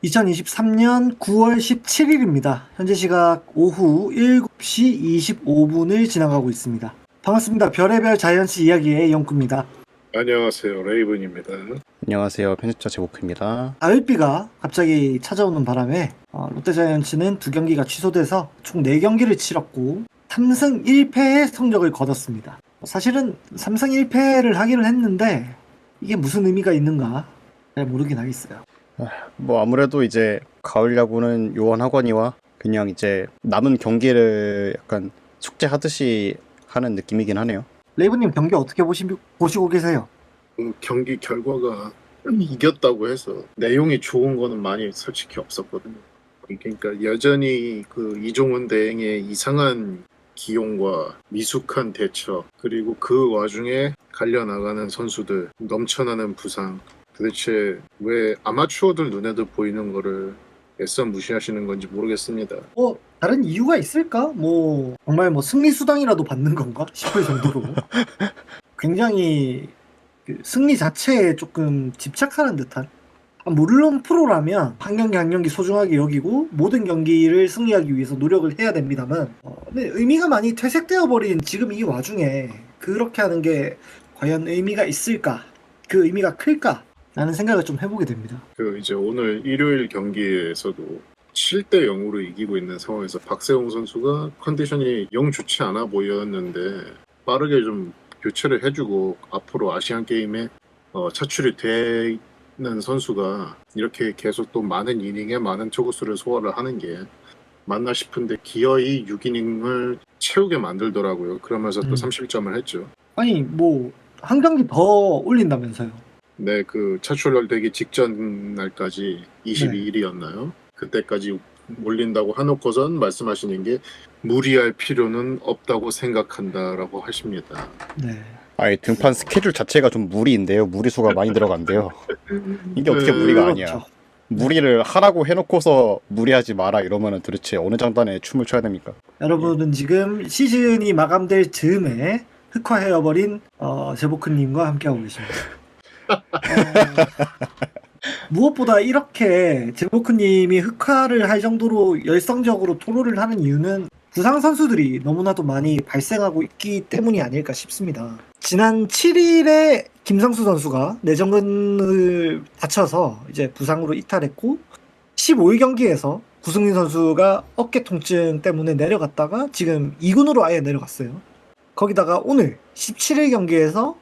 2023년 9월 17일입니다. 현재 시각 오후 7시 25분을 지나가고 있습니다. 반갑습니다. 별의별 자이언츠 이야기의 영구입니다. 안녕하세요, 레이븐입니다. 안녕하세요. 편집자 제보크입니다. 가을비가 갑자기 찾아오는 바람에 롯데자이언츠는 2경기가 취소돼서 총 4경기를 치렀고 3승 1패의 성적을 거뒀습니다. 사실은 3승 1패를 하기는 했는데 이게 무슨 의미가 있는가 잘 모르긴 하겠어요. 뭐 아무래도 이제 가을 야구는 요원하거니와 그냥 이제 남은 경기를 약간 숙제하듯이 하는 느낌이긴 하네요. 레이브님 경기 어떻게 보시고 계세요? 경기 결과가 이겼다고 해서 내용이 좋은 거는 많이 솔직히 없었거든요. 그러니까 여전히 그 이종훈 대행의 이상한 기용과 미숙한 대처, 그리고 그 와중에 갈려나가는 선수들, 넘쳐나는 부상, 도대체 왜 아마추어들 눈에도 보이는 거를 애써 무시하시는 건지 모르겠습니다. 다른 이유가 있을까? 정말 승리 수당이라도 받는 건가 싶을 정도로 굉장히 그 승리 자체에 조금 집착하는 듯한. 물론 프로라면 한 경기 한 경기 소중하게 여기고 모든 경기를 승리하기 위해서 노력을 해야 됩니다만 근데 의미가 많이 퇴색되어 버린 지금 이 와중에 그렇게 하는 게 과연 의미가 있을까? 그 의미가 클까? 라는 생각을 좀 해보게 됩니다. 이제 오늘 일요일 경기에서도 7대 0으로 이기고 있는 상황에서 박세웅 선수가 컨디션이 영 좋지 않아 보였는데 빠르게 좀 교체를 해주고 앞으로 아시안 게임에 차출이 되는 선수가 이렇게 계속 또 많은 이닝에 많은 투구수를 소화를 하는 게 맞나 싶은데 기어이 6이닝을 채우게 만들더라고요. 그러면서 또 30점을 했죠. 아니 한 경기 더 올린다면서요? 네, 그 차출되기 직전 날까지 22일이었나요? 그때까지 올린다고 해놓고선 말씀하시는 게 무리할 필요는 없다고 생각한다라고 하십니다. 네. 아예 등판 스케줄 자체가 좀 무리인데요. 무리수가 많이 들어간대요. 이게 어떻게 무리가 아니야. 그렇죠. 무리를 하라고 해놓고서 무리하지 마라 이러면은 도대체 어느 장단에 춤을 춰야 됩니까? 여러분은 지금 시즌이 마감될 즈음에 흑화해버린 제보크님과 함께하고 계십니다. 무엇보다 이렇게 제보크님이 흑화를 할 정도로 열성적으로 토론을 하는 이유는 부상 선수들이 너무나도 많이 발생하고 있기 때문이 아닐까 싶습니다. 지난 7일에 김상수 선수가 내전근을 다쳐서 이제 부상으로 이탈했고 15일 경기에서 구승민 선수가 어깨 통증 때문에 내려갔다가 지금 2군으로 아예 내려갔어요. 거기다가 오늘 17일 경기에서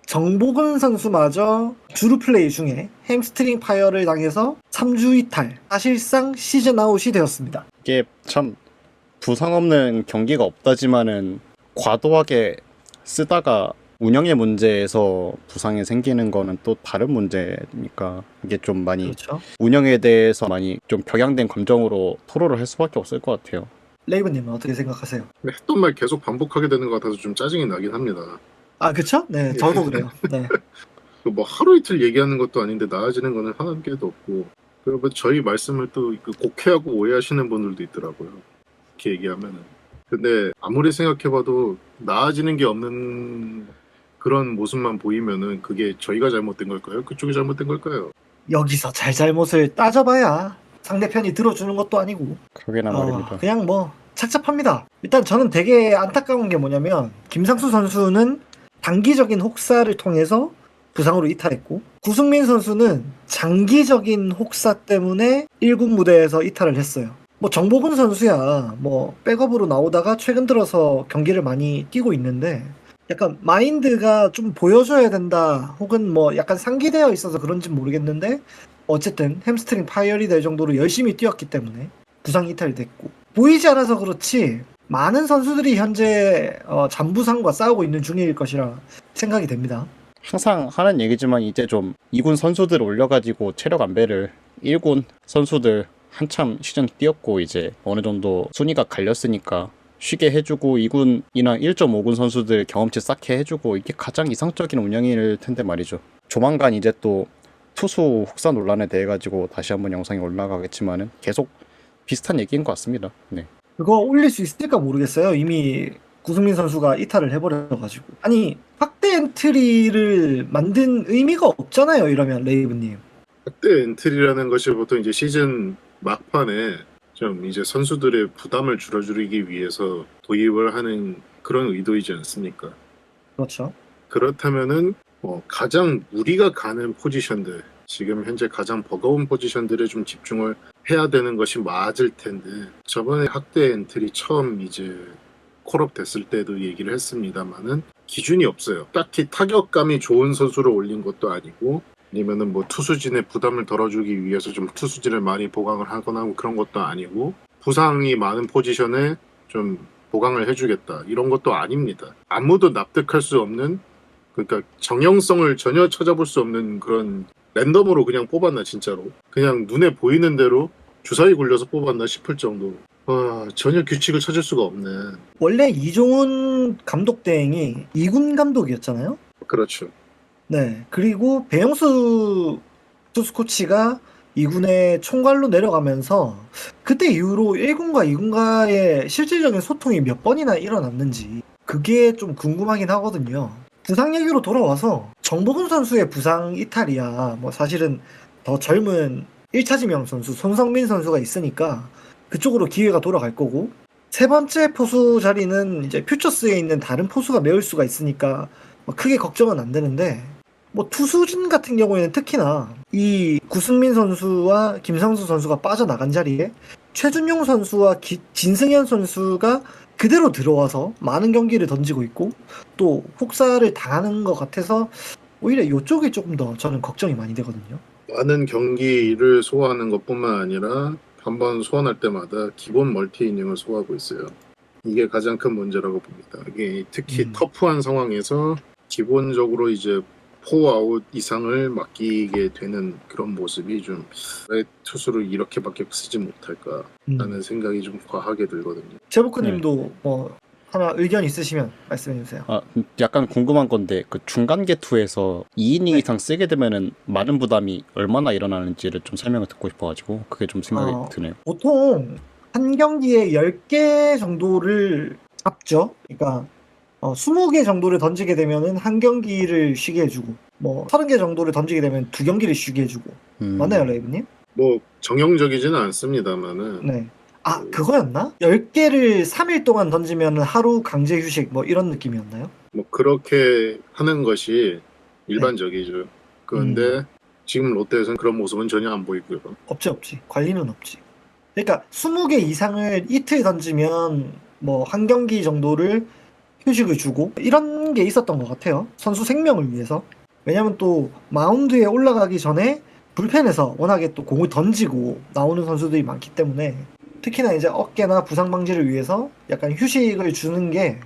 정보근 선수마저 주루 플레이 중에 햄스트링 파열을 당해서 3주 이탈, 사실상 시즌 아웃이 되었습니다. 이게 참 부상 없는 경기가 없다지만은 과도하게 쓰다가 운영의 문제에서 부상이 생기는 거는 또 다른 문제니까 이게 좀 많이 그렇죠. 운영에 대해서 많이 좀 격양된 감정으로 토로를 할 수밖에 없을 것 같아요. 레이브님은 어떻게 생각하세요? 했던 말 계속 반복하게 되는 것 같아서 좀 짜증이 나긴 합니다. 그쵸? 네, 저도 그래요. 네. 뭐 하루 이틀 얘기하는 것도 아닌데 나아지는 거는 한 개도 없고, 그리고 저희 말씀을 또 곡해하고 오해하시는 분들도 있더라고요. 이렇게 얘기하면은. 근데 아무리 생각해봐도 나아지는 게 없는 그런 모습만 보이면은 그게 저희가 잘못된 걸까요? 그쪽이 잘못된 걸까요? 여기서 잘잘못을 따져봐야 상대편이 들어주는 것도 아니고 그러게나 말입니다. 그냥 착잡합니다. 일단 저는 되게 안타까운 게 뭐냐면 김상수 선수는 단기적인 혹사를 통해서 부상으로 이탈했고 구승민 선수는 장기적인 혹사 때문에 1군 무대에서 이탈을 했어요. 정보근 선수야 백업으로 나오다가 최근 들어서 경기를 많이 뛰고 있는데 약간 마인드가 좀 보여줘야 된다 혹은 약간 상기되어 있어서 그런지 모르겠는데 어쨌든 햄스트링 파열이 될 정도로 열심히 뛰었기 때문에 부상 이탈이 됐고 보이지 않아서 그렇지 많은 선수들이 현재 잔부상과 싸우고 있는 중일 것이라 생각이 됩니다. 항상 하는 얘기지만 이제 좀 2군 선수들 올려가지고 체력 안배를 1군 선수들 한참 시즌 뛰었고 이제 어느 정도 순위가 갈렸으니까 쉬게 해주고 2군이나 1.5군 선수들 경험치 쌓게 해주고 이게 가장 이상적인 운영일 텐데 말이죠. 조만간 이제 또 투수 혹사 논란에 대해 가지고 다시 한번 영상이 올라가겠지만은 계속 비슷한 얘기인 것 같습니다. 네. 그거 올릴 수 있을까 모르겠어요. 이미 구승민 선수가 이탈을 해버려가지고. 아니 확대 엔트리를 만든 의미가 없잖아요. 이러면 레이브님. 확대 엔트리라는 것이 보통 이제 시즌 막판에 좀 이제 선수들의 부담을 줄여주기 위해서 도입을 하는 그런 의도이지 않습니까? 그렇죠. 그렇다면은 가장 무리가 가는 포지션들, 지금 현재 가장 버거운 포지션들에 좀 집중을 해야 되는 것이 맞을 텐데, 저번에 확대 엔트리 처음 이제 콜업 됐을 때도 얘기를 했습니다만은 기준이 없어요. 딱히 타격감이 좋은 선수를 올린 것도 아니고, 아니면은 뭐 투수진의 부담을 덜어주기 위해서 좀 투수진을 많이 보강을 하거나 뭐 그런 것도 아니고, 부상이 많은 포지션에 좀 보강을 해주겠다 이런 것도 아닙니다. 아무도 납득할 수 없는, 그러니까 정형성을 전혀 찾아볼 수 없는 그런, 랜덤으로 그냥 뽑았나 진짜로, 그냥 눈에 보이는 대로 주사위 굴려서 뽑았나 싶을 정도. 와, 전혀 규칙을 찾을 수가 없네. 원래 이종훈 감독 대행이 이군 감독이었잖아요. 그렇죠. 네. 그리고 배영수 투수 코치가 2군에 총괄로 내려가면서 그때 이후로 1군과 2군과의 실질적인 소통이 몇 번이나 일어났는지 그게 좀 궁금하긴 하거든요. 부상 얘기로 돌아와서 정복훈 선수의 부상 이탈이야. 뭐 사실은 더 젊은 1차 지명 선수 손성민 선수가 있으니까 그쪽으로 기회가 돌아갈 거고, 세 번째 포수 자리는 이제 퓨처스에 있는 다른 포수가 메울 수가 있으니까 뭐 크게 걱정은 안 되는데, 뭐 투수진 같은 경우에는 특히나 이 구승민 선수와 김상수 선수가 빠져나간 자리에 최준용 선수와 진승현 선수가 그대로 들어와서 많은 경기를 던지고 있고 또 혹사를 당하는 것 같아서 오히려 이쪽이 조금 더 저는 걱정이 많이 되거든요. 많은 경기를 소화하는 것뿐만 아니라 한번 소환할 때마다 기본 멀티 이닝을 소화하고 있어요. 이게 가장 큰 문제라고 봅니다. 이게 특히 터프한 상황에서 기본적으로 이제 4아웃 이상을 맡기게 되는 그런 모습이 좀 왜 투수를 이렇게밖에 쓰지 못할까라는 생각이 좀 과하게 들거든요. 제보크님도 뭐 하나 의견 있으시면 말씀해 주세요. 약간 궁금한 건데 그 중간 개투에서 2이닝 이상 쓰게 되면은 많은 부담이 얼마나 일어나는지를 좀 설명을 듣고 싶어가지고 그게 좀 생각이 드네요. 보통 한 경기에 10개 정도를 잡죠. 그러니까 20개 정도를 던지게 되면은 한 경기를 쉬게 해주고, 뭐 30개 정도를 던지게 되면 두 경기를 쉬게 해주고. 맞나요, 레이브님? 뭐 정형적이지는 않습니다만은 네. 그거였나? 10개를 3일 동안 던지면 하루 강제 휴식 뭐 이런 느낌이었나요? 뭐 그렇게 하는 것이 일반적이죠. 그런데 지금 롯데에서는 그런 모습은 전혀 안 보이고요. 없지. 관리는 없지. 그러니까 20개 이상을 이틀 던지면 뭐 한 경기 정도를 휴식을 주고 이런 게 있었던 것 같아요. 선수 생명을 위해서. 왜냐면 또 마운드에 올라가기 전에 불펜에서 워낙에 또 공을 던지고 나오는 선수들이 많기 때문에 특히나 이제 어깨나 부상 방지를 위해서 약간 휴식을 주는 게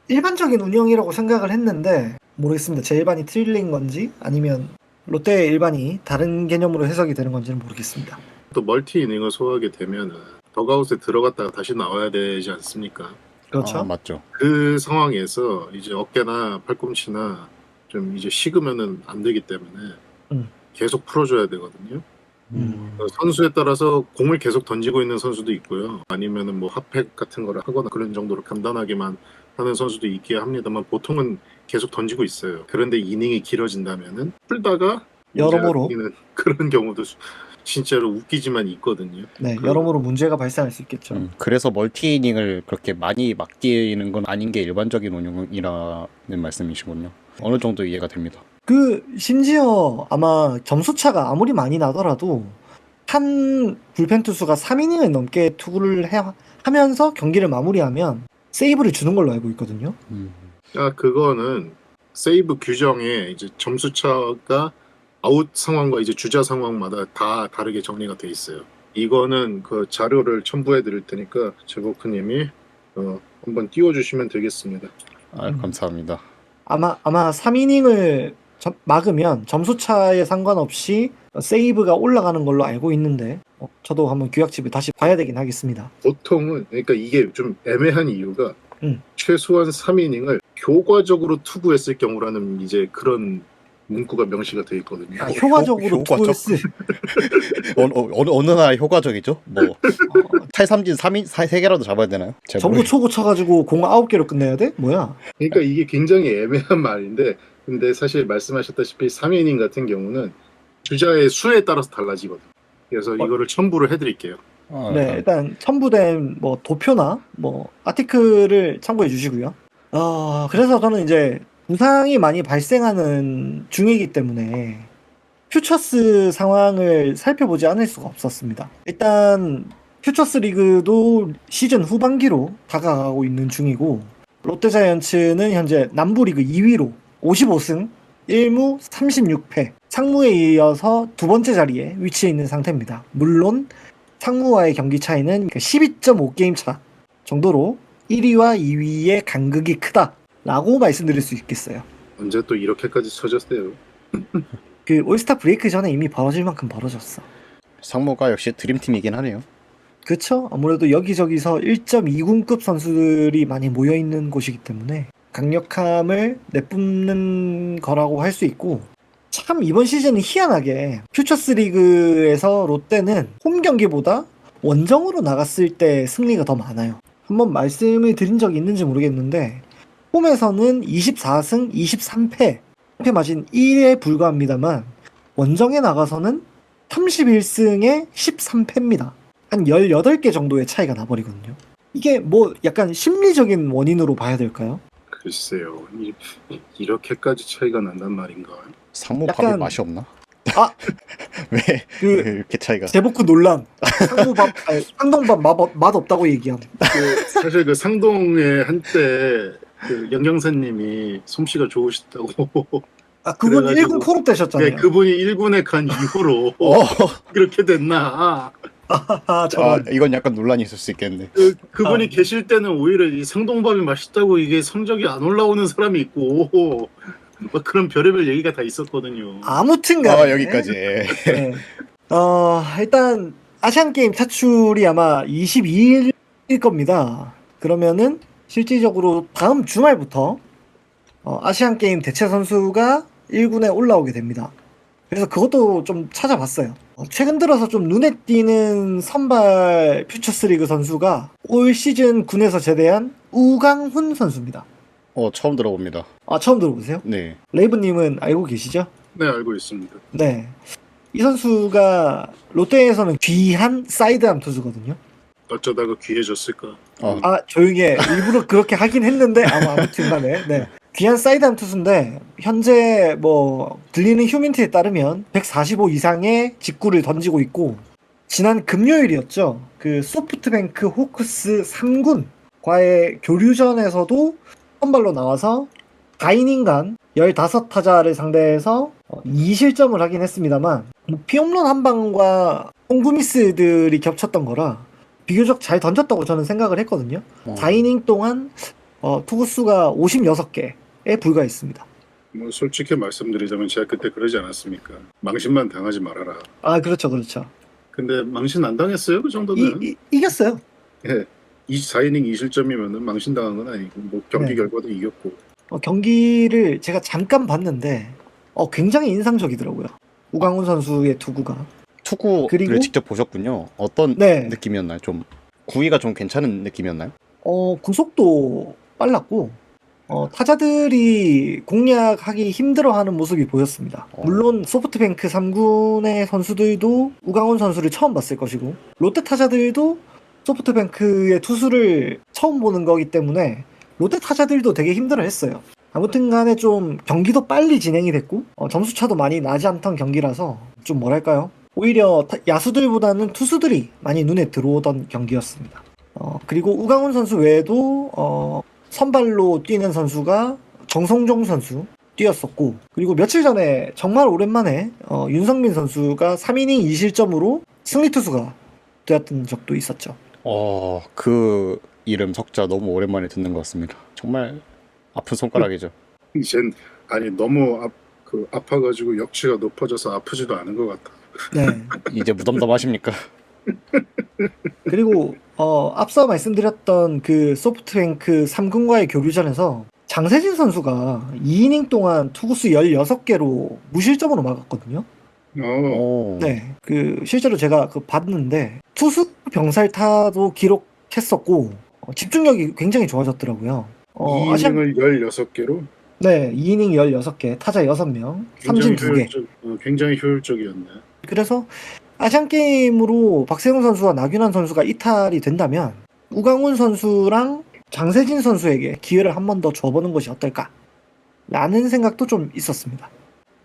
일반적인 운영이라고 생각을 했는데 모르겠습니다. 제 일반이 틀린 건지 아니면 롯데의 일반이 다른 개념으로 해석이 되는 건지는 모르겠습니다. 또 멀티 이닝을 소화하게 되면은 더그아웃에 들어갔다가 다시 나와야 되지 않습니까? 그렇죠. 맞죠. 그 상황에서 이제 어깨나 팔꿈치나 좀 이제 식으면은 안 되기 때문에 계속 풀어줘야 되거든요. 선수에 따라서 공을 계속 던지고 있는 선수도 있고요. 아니면은 뭐 핫팩 같은 거를 하거나 그런 정도로 간단하게만 하는 선수도 있긴 합니다만 보통은 계속 던지고 있어요. 그런데 이닝이 길어진다면은 풀다가 여러모로 생기는 그런 경우도 진짜로 웃기지만 있거든요. 네, 여러모로 문제가 발생할 수 있겠죠. 그래서 멀티 이닝을 그렇게 많이 맡기는 건 아닌 게 일반적인 운영이라는 말씀이시군요. 어느 정도 이해가 됩니다. 심지어 아마 점수차가 아무리 많이 나더라도 한 불펜 투수가 3이닝을 넘게 투구를 하면서 경기를 마무리하면 세이브를 주는 걸로 알고 있거든요. 그거는 세이브 규정에 이제 점수차가 아웃 상황과 이제 주자 상황마다 다 다르게 정리가 돼 있어요. 이거는 그 자료를 첨부해 드릴 테니까 제보크님이 한번 띄워주시면 되겠습니다. 감사합니다. 아마 3이닝을 막으면 점수차에 상관없이 세이브가 올라가는 걸로 알고 있는데 저도 한번 규약집을 다시 봐야 되긴 하겠습니다. 보통은 그러니까 이게 좀 애매한 이유가 최소한 3이닝을 교과적으로 투구했을 경우라는 이제 그런 문구가 명시가 돼 있거든요. 효과적으로 투구했을 어느 나라 효과적이죠? 뭐 탈삼진 3개라도 잡아야 되나요? 전부 초구 쳐가지고 공 9개로 끝내야 돼? 뭐야? 그러니까 이게 굉장히 애매한 말인데 근데 사실 말씀하셨다시피 3이닝 같은 경우는 주자의 수에 따라서 달라지거든. 그래서 이거를 첨부를 해드릴게요. 네, 일단 첨부된 뭐 도표나 뭐 아티클을 참고해 주시고요. 그래서 저는 이제 부상이 많이 발생하는 중이기 때문에 퓨처스 상황을 살펴보지 않을 수가 없었습니다. 일단 퓨처스 리그도 시즌 후반기로 다가가고 있는 중이고 롯데자이언츠는 현재 남부리그 2위로 55승 1무 36패 상무에 이어서 두 번째 자리에 위치해 있는 상태입니다. 물론 상무와의 경기 차이는 12.5게임 차 정도로 1위와 2위의 간극이 크다라고 말씀드릴 수 있겠어요. 언제 또 이렇게까지 쳐졌어요? 그 올스타 브레이크 전에 이미 벌어질 만큼 벌어졌어. 상무가 역시 드림팀이긴 하네요. 그쵸? 아무래도 여기저기서 1.2군급 선수들이 많이 모여있는 곳이기 때문에 강력함을 내뿜는 거라고 할 수 있고, 참 이번 시즌은 희한하게 퓨처스 리그에서 롯데는 홈 경기보다 원정으로 나갔을 때 승리가 더 많아요. 한번 말씀을 드린 적이 있는지 모르겠는데 홈에서는 24승 23패 마진 1에 불과합니다만 원정에 나가서는 31승에 13패입니다. 한 18개 정도의 차이가 나버리거든요. 이게 뭐 약간 심리적인 원인으로 봐야 될까요? 글쎄요. 이렇게까지 차이가 난단 말인가? 상무 약간- 밥이 맛이 없나? 아! 왜 그 이렇게 차이가? 제복구 논란. 상무밥, 아니, 상동밥 맛 없다고 얘기함. 사실 그 상동에 한때 그 영경사님이 솜씨가 좋으시다고 아, 그분 그래가지고- 1군 콜업 되셨잖아요. 네, 그분이 1군에 간 이후로 그렇게 됐나? 저런. 이건 약간 논란이 있을 수 있겠네. 그분이 계실 때는 오히려 이 상동밥이 맛있다고 이게 성적이 안 올라오는 사람이 있고 막 그런 별의별 얘기가 다 있었거든요. 아무튼 간에 여기까지. 네. 일단 아시안 게임 타출이 아마 22일일 겁니다. 그러면은 실질적으로 다음 주말부터 아시안 게임 대체 선수가 1군에 올라오게 됩니다. 그래서 그것도 좀 찾아봤어요. 최근 들어서 좀 눈에 띄는 선발 퓨처스리그 선수가 올 시즌 군에서 제대한 우강훈 선수입니다. 처음 들어봅니다. 처음 들어보세요? 네. 레이브님은 알고 계시죠? 네, 알고 있습니다. 네. 이 선수가 롯데에서는 귀한 사이드암 투수거든요. 어쩌다가 귀해졌을까? 조용히 해. 일부러 그렇게 하긴 했는데 아무튼 간에 네. 귀한 사이드암 투수인데 현재 뭐 들리는 휴민트에 따르면 145 이상의 직구를 던지고 있고, 지난 금요일이었죠. 그 소프트뱅크 호크스 3군과의 교류전에서도 선발로 나와서 4이닝간 15타자를 상대해서 2실점을 하긴 했습니다만 피홈런 한 방과 홍구 미스들이 겹쳤던 거라 비교적 잘 던졌다고 저는 생각을 했거든요. 4이닝 동안 투구수가 56개에 불과했습니다. 뭐 솔직히 말씀드리자면 제가 그때 그러지 않았습니까? 망신만 당하지 말아라. 그렇죠. 근데 망신 안 당했어요? 그 정도면? 이겼어요. 예. 4이닝 2실점이면 망신 당한 건 아니고 뭐 경기 네. 결과도 이겼고. 경기를 제가 잠깐 봤는데 굉장히 인상적이더라고요. 우강훈 선수의 투구가. 투구를 그리고- 직접 보셨군요. 어떤 네. 느낌이었나요? 좀 구위가 좀 괜찮은 느낌이었나요? 구속도 빨랐고 타자들이 공략하기 힘들어하는 모습이 보였습니다. 물론 소프트뱅크 3군의 선수들도 우강훈 선수를 처음 봤을 것이고 롯데 타자들도 소프트뱅크의 투수를 처음 보는 거기 때문에 롯데 타자들도 되게 힘들어했어요. 아무튼 간에 좀 경기도 빨리 진행이 됐고 점수차도 많이 나지 않던 경기라서 좀 뭐랄까요, 오히려 야수들보다는 투수들이 많이 눈에 들어오던 경기였습니다. 그리고 우강훈 선수 외에도 선발로 뛰는 선수가 정성종 선수 뛰었었고, 그리고 며칠 전에 정말 오랜만에 윤성민 선수가 3이닝 2실점으로 승리 투수가 되었던 적도 있었죠. 그 이름 석자 너무 오랜만에 듣는 것 같습니다. 정말 아픈 손가락이죠. 이젠 너무 아파가지고 역치가 높아져서 아프지도 않은 것 같다. 네. 이제 무덤덤하십니까? 그리고 앞서 말씀드렸던 그 소프트뱅크 3군과의 교류전에서 장세진 선수가 2이닝 동안 투구수 16개로 무실점으로 막았거든요. 네, 실제로 제가 봤는데 투수 병살타도 기록했었고 집중력이 굉장히 좋아졌더라고요. 2이닝을 16개로? 네, 2이닝 16개, 타자 6명, 삼진 2개. 굉장히 효율적이었네. 그래서 아시안 게임으로 박세웅 선수와 나균환 선수가 이탈이 된다면 우강훈 선수랑 장세진 선수에게 기회를 한 번 더 줘보는 것이 어떨까? 라는 생각도 좀 있었습니다.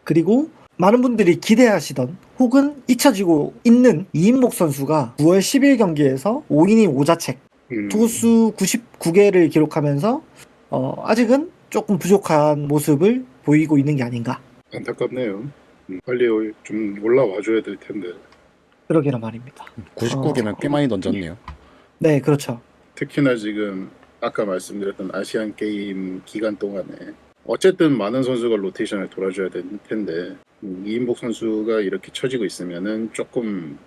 그리고 많은 분들이 기대하시던 혹은 잊혀지고 있는 이인복 선수가 9월 10일 경기에서 5이닝 5자책, 투수 99개를 기록하면서 아직은 조금 부족한 모습을 보이고 있는 게 아닌가. 안타깝네요. 빨리 좀 올라와 줘야 될 텐데. 그러게나 말입니다. 99개면 꽤 많이 던졌네요. 네, 그렇죠. 특히나 지금 아까 말씀드렸던 아시안 게임 기간 동안에 어쨌든 많은 선수가 로테이션을 돌아줘야 될 텐데 이인복 선수가 이렇게 처지고 있으면은 조금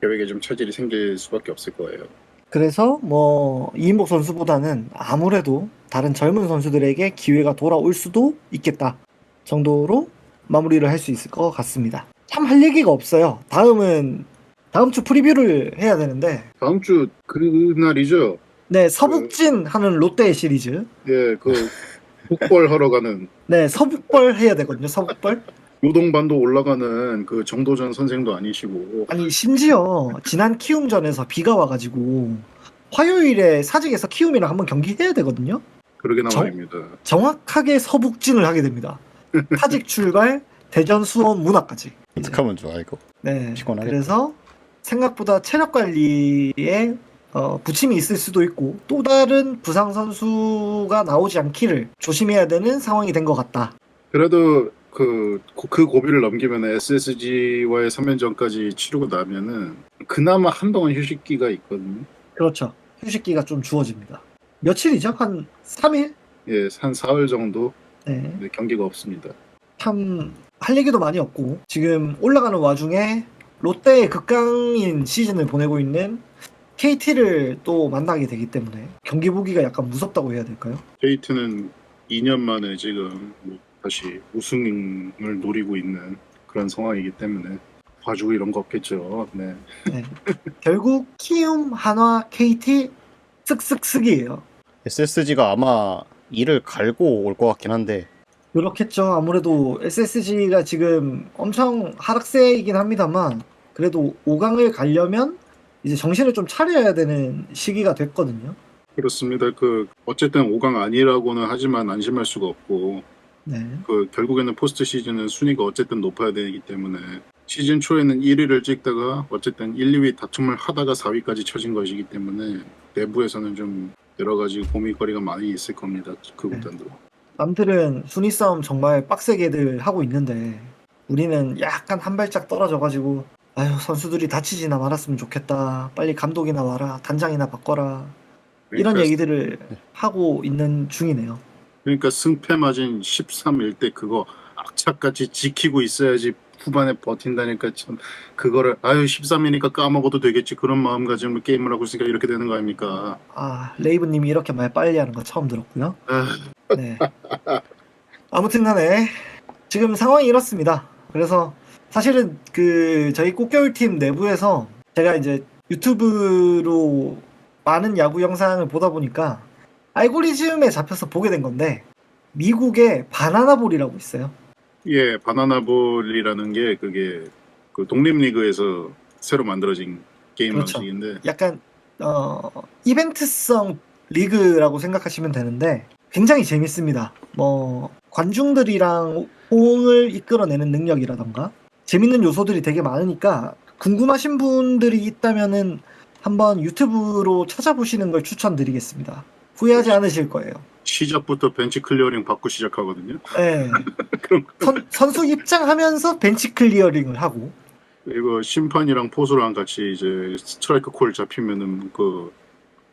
계획에 좀 차질이 생길 수밖에 없을 거예요. 그래서 뭐 이인복 선수보다는 아무래도 다른 젊은 선수들에게 기회가 돌아올 수도 있겠다 정도로 마무리를 할 수 있을 것 같습니다. 참 할 얘기가 없어요. 다음 주 프리뷰를 해야 되는데 다음 주 그날이죠. 네, 서북진 하는 롯데 시리즈. 예, 그 북벌 하러 가는 네, 서북벌 해야 되거든요. 서북벌. 요동반도 올라가는 그 정도전 선생도 아니시고 아니 심지어 지난 키움전에서 비가 와가지고 화요일에 사직에서 키움이랑 한번 경기해야 되거든요. 그러게나 정- 말입니다. 정확하게 서북진을 하게 됩니다. 사직 출발, 대전 수원 문화까지. 어떡하면 좋아 이거. 네. 피곤하겠다. 그래서 생각보다 체력 관리에 부침이 있을 수도 있고 또 다른 부상 선수가 나오지 않기를 조심해야 되는 상황이 된 것 같다. 그래도 그 고비를 넘기면 SSG와의 3연전까지 치르고 나면은 그나마 한동안 휴식기가 있거든요. 그렇죠. 휴식기가 좀 주어집니다. 며칠이죠? 한 3일? 예, 한 사흘 정도 네. 경기가 없습니다. 참 할 얘기도 많이 없고 지금 올라가는 와중에 롯데의 극강인 시즌을 보내고 있는 KT를 또 만나게 되기 때문에 경기 보기가 약간 무섭다고 해야 될까요? KT는 2년 만에 지금 뭐 다시 우승을 노리고 있는 그런 상황이기 때문에 봐주고 이런 거 없겠죠. 네. 네. 결국 키움, 한화, KT 쓱쓱쓱이에요. SSG가 아마 이를 갈고 올 것 같긴 한데 그렇겠죠. 아무래도 SSG가 지금 엄청 하락세이긴 합니다만 그래도 5강을 가려면 이제 정신을 좀 차려야 되는 시기가 됐거든요. 그렇습니다. 그 어쨌든 5강 아니라고는 하지만 안심할 수가 없고 네. 그 결국에는 포스트 시즌은 순위가 어쨌든 높아야 되기 때문에 시즌 초에는 1위를 찍다가 어쨌든 1, 2위 다툼을 하다가 4위까지 처진 것이기 때문에 내부에서는 좀 여러 가지 고민거리가 많이 있을 겁니다. 그 네. 구단도. 남들은 순위 싸움 정말 빡세게들 하고 있는데 우리는 약간 한 발짝 떨어져가지고 아유 선수들이 다치지나 말았으면 좋겠다. 빨리 감독이나 와라. 단장이나 바꿔라. 이런 그러니까, 얘기들을 하고 있는 중이네요. 그러니까 승패 마진 13일 때 그거 악착같이 지키고 있어야지 후반에 버틴다니까 참 그거를 아유 13이니까 까먹어도 되겠지 그런 마음가짐으로 게임을 하고 있으니까 이렇게 되는 거 아닙니까? 아 레이브님이 이렇게 말 빨리 하는 거 처음 들었고요. 아, 네. 아무튼 간에 지금 상황이 이렇습니다. 그래서 사실은 그 저희 꽃겨울팀 내부에서 제가 이제 유튜브로 많은 야구 영상을 보다 보니까 알고리즘에 잡혀서 보게 된 건데 미국의 바나나볼이라고 있어요. 예, 바나나볼이라는 게 그게 그 독립리그에서 새로 만들어진 게임 그렇죠. 방식인데 약간 이벤트성 리그라고 생각하시면 되는데 굉장히 재밌습니다. 뭐 관중들이랑 호응을 이끌어내는 능력이라던가 재밌는 요소들이 되게 많으니까 궁금하신 분들이 있다면은 한번 유튜브로 찾아보시는 걸 추천드리겠습니다. 후회하지 않으실 거예요. 시작부터 벤치 클리어링 받고 시작하거든요. 네. 그럼 선수 입장하면서 bench 클리어링을 하고 이거 심판이랑 포수랑 같이 이제 스트라이크 콜 잡히면은 그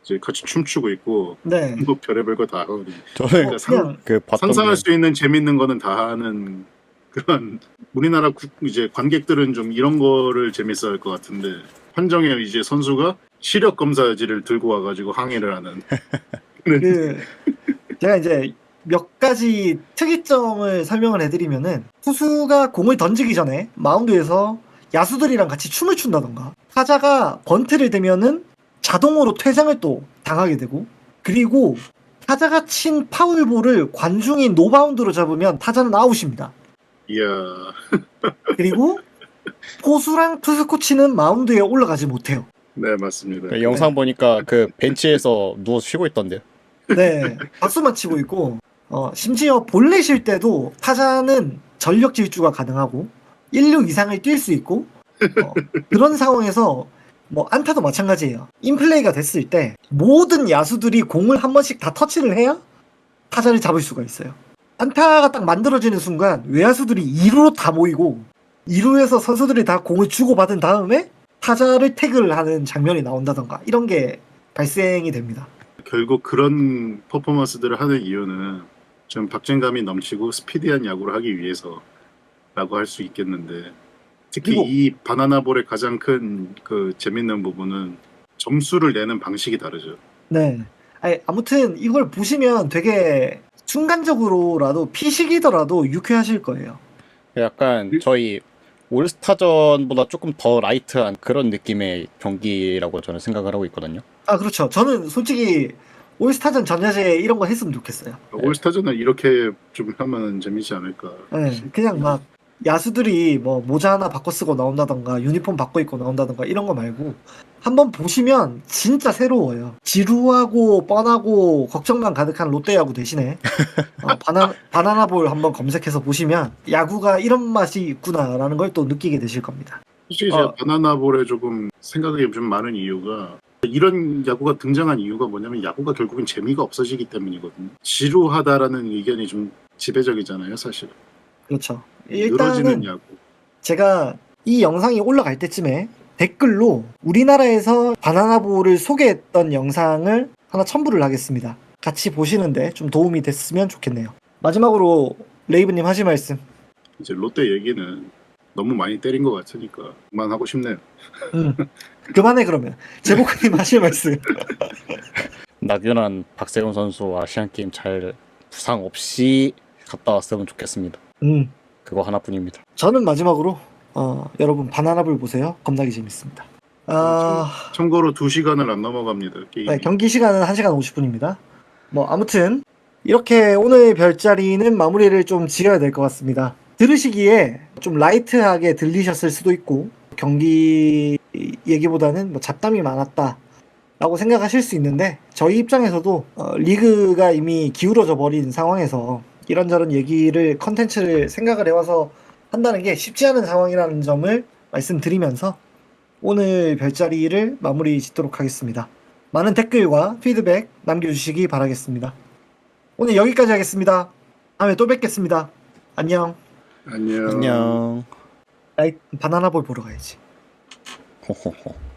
이제 같이 춤추고 있고 네. 뭐 별의별 거 다 하거든요. 저는 그냥 그 봤던 상상할 게 수 있는 재밌는 거는 다 하는 그런 우리나라 이제 관객들은 좀 이런 거를 재밌어할 것 같은데 판정에 이제 선수가 시력 검사지를 들고 와가지고 항의를 하는 그 제가 이제 몇 가지 특이점을 설명을 해드리면은 투수가 공을 던지기 전에 마운드에서 야수들이랑 같이 춤을 춘다던가 타자가 번트를 대면은 자동으로 퇴장을 또 당하게 되고 그리고 타자가 친 파울볼을 관중이 노바운드로 잡으면 타자는 아웃입니다. 이야, 그리고 포수랑 투수 코치는 마운드에 올라가지 못해요. 네 맞습니다. 그 영상 보니까 그 벤치에서 누워서 쉬고 있던데요. 네, 박수만 치고 있고 심지어 볼넷 쉴 때도 타자는 전력 질주가 가능하고 1루 이상을 뛸 수 있고 그런 상황에서 뭐 안타도 마찬가지예요. 인플레이가 됐을 때 모든 야수들이 공을 한 번씩 다 터치를 해야 타자를 잡을 수가 있어요. 안타가 딱 만들어지는 순간 외야수들이 2루로 다 모이고 2루에서 선수들이 다 공을 주고받은 다음에 타자를 태그를 하는 장면이 나온다던가 이런 게 발생이 됩니다. 결국 그런 퍼포먼스들을 하는 이유는 좀 박진감이 넘치고 스피디한 야구를 하기 위해서라고 할 수 있겠는데, 특히 그리고- 이 바나나볼의 가장 큰 그 재밌는 부분은 점수를 내는 방식이 다르죠. 네. 아니, 아무튼 이걸 보시면 되게 순간적으로라도 피식이더라도 유쾌하실 거예요. 약간 저희 올스타전보다 조금 더 라이트한 그런 느낌의 경기라고 저는 생각을 하고 있거든요. 아, 그렇죠. 저는 솔직히 올스타전 전야제 이런 거 했으면 좋겠어요. 올스타전은 이렇게 좀 하면 재미지 않을까. 네, 그냥 막 야수들이 뭐 모자 하나 바꿔 쓰고 나온다던가 유니폼 바꿔 입고 나온다던가 이런 거 말고 한번 보시면 진짜 새로워요. 지루하고 뻔하고 걱정만 가득한 롯데야구 대신에 바나나볼 한번 검색해서 보시면 야구가 이런 맛이 있구나라는 걸 또 느끼게 되실 겁니다. 솔직히 제가 바나나볼에 조금 생각이 좀 많은 이유가, 이런 야구가 등장한 이유가 뭐냐면 야구가 결국엔 재미가 없어지기 때문이거든요. 지루하다라는 의견이 좀 지배적이잖아요, 사실. 그렇죠. 늘어지는 일단은 야구. 제가 이 영상이 올라갈 때쯤에 댓글로 우리나라에서 바나나볼을 소개했던 영상을 하나 첨부를 하겠습니다. 같이 보시는데 좀 도움이 됐으면 좋겠네요. 마지막으로 레이브님 하실 말씀. 이제 롯데 얘기는 너무 많이 때린 것 같으니까 그만하고 싶네요. 그만해 그러면. 제보크님 하실 말씀. 낙연한 박세웅 선수 아시안게임 잘 부상 없이 갔다 왔으면 좋겠습니다. 그거 하나뿐입니다. 저는 마지막으로 여러분 바나나볼 보세요. 겁나게 재밌습니다. 참고로 2시간을 안 넘어갑니다. 게임이. 네, 경기 시간은 1시간 50분입니다. 뭐 아무튼 이렇게 오늘 별자리는 마무리를 좀 지어야 될 것 같습니다. 들으시기에 좀 라이트하게 들리셨을 수도 있고 경기 얘기보다는 뭐 잡담이 많았다 라고 생각하실 수 있는데 저희 입장에서도 리그가 이미 기울어져 버린 상황에서 이런저런 얘기를 컨텐츠를 생각을 해와서 한다는 게 쉽지 않은 상황이라는 점을 말씀드리면서 오늘 별자리를 마무리 짓도록 하겠습니다. 많은 댓글과 피드백 남겨주시기 바라겠습니다. 오늘 여기까지 하겠습니다. 다음에 또 뵙겠습니다. 안녕. 안녕. 안녕. 바나나볼 보러 가야지. 호호호.